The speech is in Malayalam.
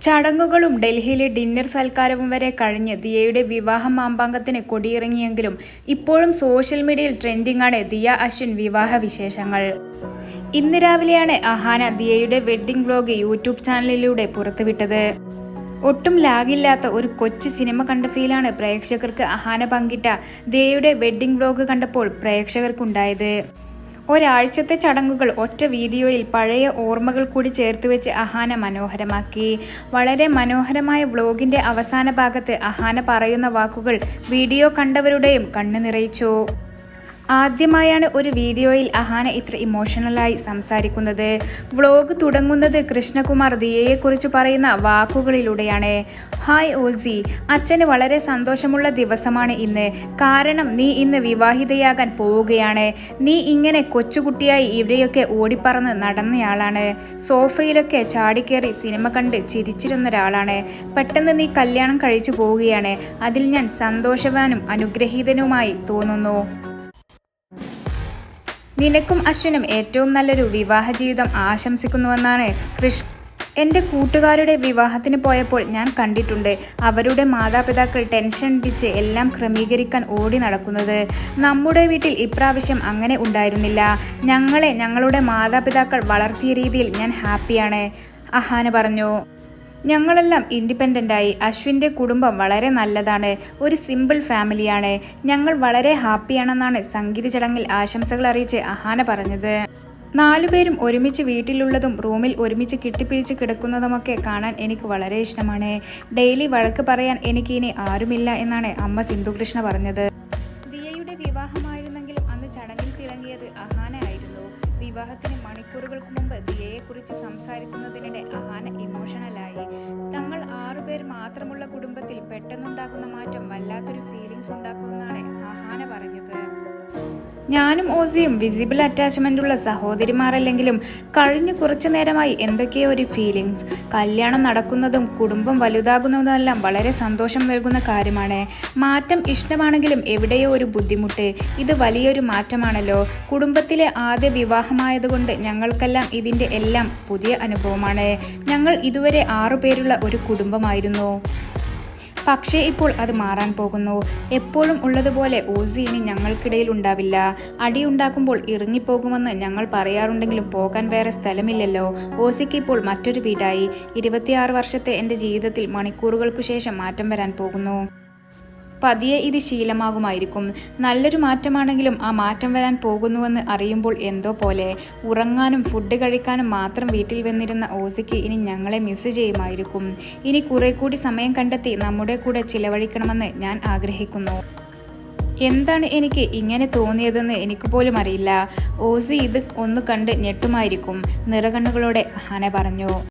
ചടങ്ങുകളും ഡൽഹിയിലെ ഡിന്നർ സൽക്കാരവും വരെ കഴിഞ്ഞ് ദിയയുടെ വിവാഹ മാമ്പാങ്കത്തിന് കൊടിയിറങ്ങിയെങ്കിലും ഇപ്പോഴും സോഷ്യൽ മീഡിയയിൽ ട്രെൻഡിംഗ് ആണ് ദിയ അശ്വിൻ വിവാഹ വിശേഷങ്ങൾ. ഇന്ന് രാവിലെയാണ് അഹാന ദിയയുടെ വെഡ്ഡിംഗ് വ്ലോഗ് യൂട്യൂബ് ചാനലിലൂടെ പുറത്തുവിട്ടത്. ഒട്ടും ലാഗില്ലാത്ത ഒരു കൊച്ചു സിനിമ കണ്ട ഫീലാണ് പ്രേക്ഷകർക്ക് അഹാന പങ്കിട്ട ദിയയുടെ വെഡ്ഡിംഗ് വ്ലോഗ് കണ്ടപ്പോൾ പ്രേക്ഷകർക്കുണ്ടായത്. ഒരാഴ്ചത്തെ ചടങ്ങുകൾ ഒറ്റ വീഡിയോയിൽ പഴയ ഓർമ്മകൾ കൂടി ചേർത്ത് വെച്ച് അഹാന മനോഹരമാക്കി. വളരെ മനോഹരമായ വ്ലോഗിന്റെ അവസാന ഭാഗത്ത് അഹാന പറയുന്ന വാക്കുകൾ വീഡിയോ കണ്ടവരുടെയും കണ്ണ് നിറയിച്ചു. ആദ്യമായാണ് ഒരു വീഡിയോയിൽ അഹാന ഇത്ര ഇമോഷണലായി സംസാരിക്കുന്നത്. വ്ലോഗ് തുടങ്ങുന്നത് കൃഷ്ണകുമാർ ദിയയെക്കുറിച്ച് പറയുന്ന വാക്കുകളിലൂടെയാണ്. ഹായ് ഓസി, അച്ഛന് വളരെ സന്തോഷമുള്ള ദിവസമാണ് ഇന്ന്. കാരണം നീ ഇന്ന് വിവാഹിതയാകാൻ പോവുകയാണ്. നീ ഇങ്ങനെ കൊച്ചുകുട്ടിയായി ഇവിടെയൊക്കെ ഓടിപ്പറന്ന് നടന്നയാളാണ്. സോഫയിലൊക്കെ ചാടിക്കേറി സിനിമ കണ്ട് ചിരിച്ചിരുന്നൊരാളാണ്. പെട്ടെന്ന് നീ കല്യാണം കഴിച്ചു പോവുകയാണ്. അതിൽ ഞാൻ സന്തോഷവാനും അനുഗ്രഹീതനുമായി തോന്നുന്നു. നിനക്കും അശ്വിനും ഏറ്റവും നല്ലൊരു വിവാഹ ജീവിതം ആശംസിക്കുന്നുവെന്നാണ് എൻ്റെ കൂട്ടുകാരുടെ വിവാഹത്തിന് പോയപ്പോൾ ഞാൻ കണ്ടിട്ടുണ്ട്. അവരുടെ മാതാപിതാക്കൾ ടെൻഷൻ അടിച്ച് എല്ലാം ക്രമീകരിക്കാൻ ഓടി നടക്കുന്നത്. നമ്മുടെ വീട്ടിൽ ഇപ്രാവശ്യം അങ്ങനെ ഉണ്ടായിരുന്നില്ല. ഞങ്ങളെ ഞങ്ങളുടെ മാതാപിതാക്കൾ വളർത്തിയ രീതിയിൽ ഞാൻ ഹാപ്പിയാണ്, അഹാന പറഞ്ഞു. ഞങ്ങളെല്ലാം ഇൻഡിപെൻഡൻ്റായി. അശ്വിൻ്റെ കുടുംബം വളരെ നല്ലതാണ്. ഒരു സിമ്പിൾ ഫാമിലിയാണ്. ഞങ്ങൾ വളരെ ഹാപ്പിയാണെന്നാണ് സംഗീത ചടങ്ങിൽ ആശംസകൾ അറിയിച്ച് അഹാന പറഞ്ഞത്. 4 പേരും ഒരുമിച്ച് വീട്ടിലുള്ളതും റൂമിൽ ഒരുമിച്ച് കെട്ടിപ്പിടിച്ച് കിടക്കുന്നതുമൊക്കെ കാണാൻ എനിക്ക് വളരെ ഇഷ്ടമാണ്. ഡെയിലി വഴക്ക് പറയാൻ എനിക്ക് ഇനി ആരുമില്ല എന്നാണ് അമ്മ സിന്ധുകൃഷ്ണ പറഞ്ഞത്. ദിയയുടെ വിവാഹമായിരുന്നെങ്കിലും അന്ന് ചടങ്ങിൽ തിളങ്ങിയത് അഹാന ആയിരുന്നു. വിവാഹത്തിന് മണിക്കൂറുകൾക്ക് മുമ്പ് ദിയയെക്കുറിച്ച് സംസാരിക്കുന്നതിനിടെ അഹാന ഇമോഷണലായി. തങ്ങൾ 6 പേർ മാത്രമുള്ള കുടുംബത്തിൽ പെട്ടെന്നുണ്ടാകുന്ന മാറ്റം വല്ലാത്തൊരു ഫീലിങ്സ് ഉണ്ടാക്കുമെന്നാണ് അഹാന പറഞ്ഞത്. ഞാനും ഓസിയും വിസിബിൾ അറ്റാച്ച്മെൻ്റ് ഉള്ള സഹോദരിമാരല്ലെങ്കിലും കഴിഞ്ഞ കുറച്ചു നേരമായി എന്തൊക്കെയോ ഒരു ഫീലിങ്സ്. കല്യാണം നടക്കുന്നതും കുടുംബം വലുതാകുന്നതുമെല്ലാം വളരെ സന്തോഷം നൽകുന്ന കാര്യമാണ്. മാറ്റം ഇഷ്ടമാണെങ്കിലും എവിടെയോ ഒരു ബുദ്ധിമുട്ട്. ഇത് വലിയൊരു മാറ്റമാണല്ലോ. കുടുംബത്തിലെ ആദ്യ വിവാഹമായതുകൊണ്ട് ഞങ്ങൾക്കെല്ലാം ഇതിൻ്റെ എല്ലാം പുതിയ അനുഭവമാണ്. ഞങ്ങൾ ഇതുവരെ 6 പേരുള്ള ഒരു കുടുംബമായിരുന്നു. പക്ഷേ ഇപ്പോൾ അത് മാറാൻ പോകുന്നു. എപ്പോഴും ഉള്ളതുപോലെ ഓസി ഇനി ഞങ്ങൾക്കിടയിൽ ഉണ്ടാവില്ല. അടിയുണ്ടാക്കുമ്പോൾ ഇറങ്ങിപ്പോകുമെന്ന് ഞങ്ങൾ പറയാറുണ്ടെങ്കിലും പോകാൻ വേറെ സ്ഥലമില്ലല്ലോ. ഓസിക്ക് ഇപ്പോൾ മറ്റൊരു വീടായി. 26 വർഷത്തെ എൻ്റെ ജീവിതത്തിൽ മണിക്കൂറുകൾക്കു ശേഷം മാറ്റം വരാൻ പോകുന്നു. പതിയെ ഇത് ശീലമാകുമായിരിക്കും. നല്ലൊരു മാറ്റമാണെങ്കിലും ആ മാറ്റം വരാൻ പോകുന്നുവെന്ന് അറിയുമ്പോൾ എന്തോ പോലെ. ഉറങ്ങാനും ഫുഡ് കഴിക്കാനും മാത്രം വീട്ടിൽ വന്നിരുന്ന ഓസിക്ക് ഇനി ഞങ്ങളെ മിസ് ചെയ്യുമായിരിക്കും. ഇനി കുറെ കൂടി സമയം കണ്ടെത്തി നമ്മുടെ കൂടെ ചിലവഴിക്കണമെന്ന് ഞാൻ ആഗ്രഹിക്കുന്നു. എന്താണ് എനിക്ക് ഇങ്ങനെ തോന്നിയതെന്ന് എനിക്ക് പോലും അറിയില്ല. ഓസി ഇത് ഒന്ന് കണ്ട് ഞെട്ടുമായിരിക്കും, നിറകണ്ണുകളോടെ അഹാന പറഞ്ഞു.